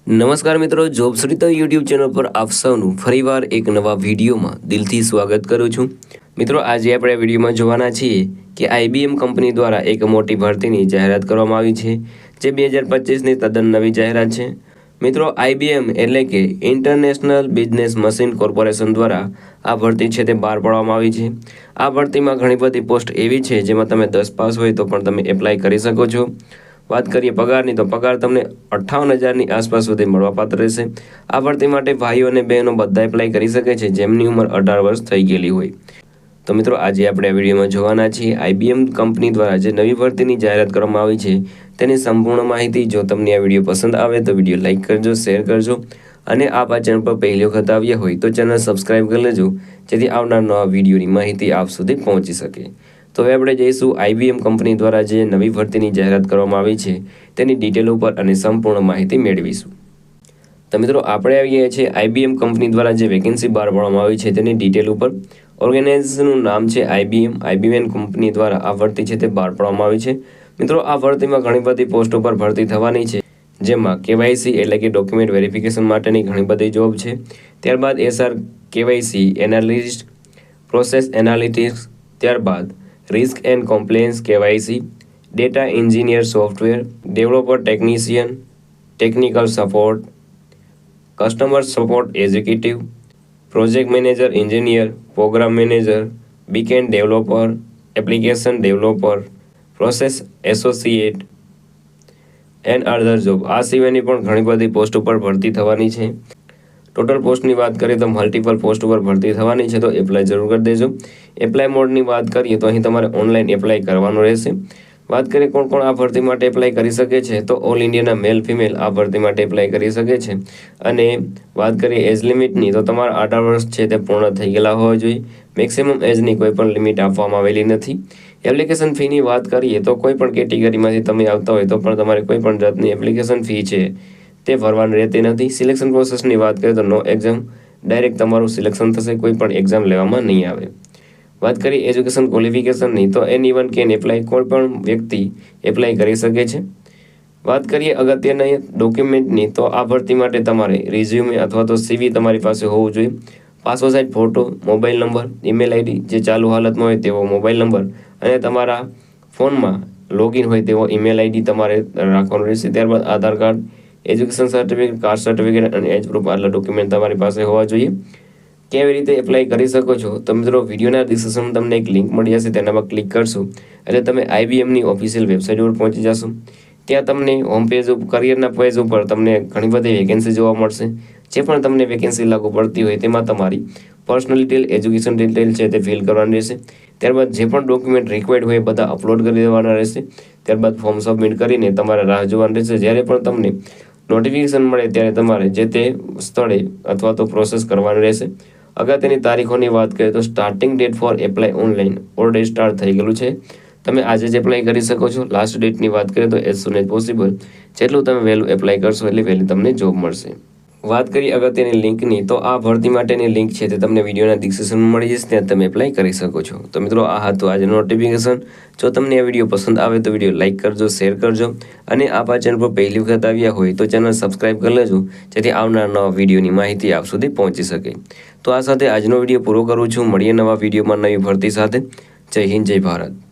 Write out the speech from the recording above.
નમસ્કાર મિત્રો, જોબ્સરી તો યુટ્યુબ ચેનલ પર આપ સૌનું ફરીવાર એક નવા વિડીયોમાં દિલથી સ્વાગત કરું છું। મિત્રો, આજે આપણે વિડીયોમાં જોવાના છીએ કે IBM કંપની દ્વારા એક મોટી ભરતીની જાહેરાત કરવામાં આવી છે, જે 2025ની તદ્દન નવી જાહેરાત છે। મિત્રો, IBM એટલે કે ઇન્ટરનેશનલ બિઝનેસ મશીન કોર્પોરેશન દ્વારા આ ભરતી છે તે બહાર પાડવામાં આવી છે। આ ભરતીમાં ઘણી બધી પોસ્ટ એવી છે જેમાં તમે 10 પાસ હોય તો પણ તમે એપ્લાય કરી શકો છો। વાત કરીએ પગારની, તો પગાર તમને 58,000ની આસપાસ સુધી મળવાપાત્ર રહેશે। આ ભરતી માટે ભાઈઓ અને બહેનો બધા એપ્લાય કરી શકે છે જેમની ઉંમર 18 વર્ષ થઈ ગયેલી હોય। તો મિત્રો, આજે આપણે આ વિડીયોમાં જોવાના છીએ IBM કંપની દ્વારા જે નવી ભરતીની જાહેરાત કરવામાં આવી છે તેની સંપૂર્ણ માહિતી। જો તમને આ વિડીયો પસંદ આવે તો વિડીયો લાઇક કરજો, શેર કરજો અને આપ આ ચેનલ પર પહેલી વખત આવ્યા હોય તો ચેનલ સબસ્ક્રાઈબ કરી લેજો, જેથી આવનાર નવા વિડીયોની માહિતી આપ સુધી પહોંચી શકે। તો હવે આપણે જઈશું IBM કંપની દ્વારા જે નવી ભરતીની જાહેરાત કરવામાં આવી છે તેની ડિટેલ ઉપર અને સંપૂર્ણ માહિતી મેળવીશું। તો મિત્રો, આપણે આવી ગયા છીએ IBM કંપની દ્વારા જે વેકેન્સી બહાર પાડવામાં આવી છે તેની ડિટેલ ઉપર। ઓર્ગેનાઇઝેશનનું નામ છે IBM કંપની દ્વારા આ ભરતી છે તે બહાર પાડવામાં આવી છે। મિત્રો, આ ભરતીમાં ઘણી બધી પોસ્ટો પર ભરતી થવાની છે, જેમાં KYC એટલે કે ડોક્યુમેન્ટ વેરિફિકેશન માટેની ઘણી બધી જોબ છે। ત્યારબાદ SR KYC analyst, process analytics, ત્યારબાદ risk and compliance KYC, data engineer, software developer, technician, technical support, customer support executive, project manager, engineer, program manager, backend developer, application developer, process associate and other job. આ સિવાયની પણ ઘણી બધી post ઉપર ભરતી થવાની છે। ટોટલ પોસ્ટની વાત કરીએ તો મલ્ટિપલ પોસ્ટ ઉપર ભરતી થવાની છે, તો એપ્લાય જરૂર કરી દેજો। એપ્લાય મોડની વાત કરીએ તો અહીં તમારે ઓનલાઈન એપ્લાય કરવાનું રહેશે। વાત કરીએ કોણ કોણ આ ભરતી માટે એપ્લાય કરી શકે છે, તો ઓલ ઇન્ડિયાના મેલ ફિમેલ આ ભરતી માટે એપ્લાય કરી શકે છે। અને વાત કરીએ એજ લિમિટની, તો તમારા 18 વર્ષ છે તે પૂર્ણ થઈ ગયેલા હોવા જોઈએ। મેક્સિમમ એજની કોઈ પણ લિમિટ આપવામાં આવેલી નથી। એપ્લિકેશન ફીની વાત કરીએ તો કોઈ પણ કેટેગરીમાંથી તમે આવતા હોય તો પણ તમારે કોઈ પણ જાતની એપ્લિકેશન ફી છે તે ભરવાની રહેતી નથી। સિલેક્શન પ્રોસેસની વાત કરીએ તો નો એક્ઝામ, ડાયરેક્ટ તમારું સિલેક્શન થશે, કોઈ પણ એક્ઝામ લેવામાં નહીં આવે। વાત કરીએ એજ્યુકેશન ક્વોલિફિકેશનની, તો anyone કેન એપ્લાય, કોઈ પણ વ્યક્તિ એપ્લાય કરી શકે છે। વાત કરીએ અગત્યના ડોક્યુમેન્ટની, તો આ ભરતી માટે તમારે રિઝ્યુમે અથવા તો CV તમારી પાસે હોવું જોઈએ। Passport size photo, mobile number, email ID જે ચાલુ હાલતમાં હોય તેવો મોબાઈલ નંબર અને તમારા ફોનમાં લોગિન હોય તેવો ઈમેલ ID તમારે રાખવાનો રહેશે। ત્યારબાદ Aadhaar card, education certificate, caste certificate અને એજ પ્રૂફ આટલા ડોક્યુમેન્ટ તમારી પાસે હોવા જોઈએ। કેવી રીતે એપ્લાય કરી શકો છો, તો મિત્રો વિડીયોના ડિસ્ક્રિપ્શનમાં તમને એક લિંક મળી જશે, તેના પર ક્લિક કરશો એટલે તમે IBMની ઓફિશિયલ વેબસાઇટ ઉપર પહોંચી જશો। ત્યાં તમને હોમ પેજ ઉપર, કરિયરના પેજ ઉપર તમને ઘણી બધી વેકેન્સી જોવા મળશે। જે પણ તમને વેકેન્સી લાગુ પડતી હોય તેમાં તમારી પર્સનલ ડિટેલ, એજ્યુકેશન ડિટેલ છે તે ફિલ કરવાની રહેશે। ત્યારબાદ જે પણ ડોક્યુમેન્ટ રિક્વાયર્ડ હોય એ બધા અપલોડ કરી દેવાના રહેશે। ત્યારબાદ ફોર્મ સબમિટ કરીને તમારે રાહ જોવાની રહેશે। જ્યારે પણ તમને નોટિફિકેશન મળે ત્યારે તમારે જે તે સ્થળે અથવા તો પ્રોસેસ કરવાની રહેશે। અગત્યની તારીખોની વાત કરીએ તો starting date four apply online already start થઈ ગયેલું છે, તમે આજે જ એપ્લાય કરી શકો છો। લાસ્ટ ડેટની વાત કરીએ તો એઝ સૂન એઝ પોસિબલ, જેટલું તમે વહેલું એપ્લાય કરશો એટલી વહેલી તમને જોબ મળશે। વાત કરીએ અગત્યની લિંકની, તો આ ભરતી માટેની લિંક છે તે તમને વિડીયોના ડિસ્ક્રિપ્શનમાં મળી જશે, ત્યાં તમે એપ્લાય કરી શકો છો। તો મિત્રો, આ હતું આજનું નોટિફિકેશન। જો તમને આ વિડીયો પસંદ આવે તો વિડીયો લાઇક કરજો, શેર કરજો અને આપ આ ચેનલ પર પહેલી વખત આવ્યા હોય તો ચેનલ સબસ્ક્રાઈબ કરી લેજો, જેથી આવનાર નવા વિડીયોની માહિતી આપ સુધી પહોંચી શકે। તો આ સાથે આજનો વિડીયો પૂરો કરું છું। મળીએ નવા વિડીયોમાં નવી ભરતી સાથે। જય હિન્દ, જય ભારત।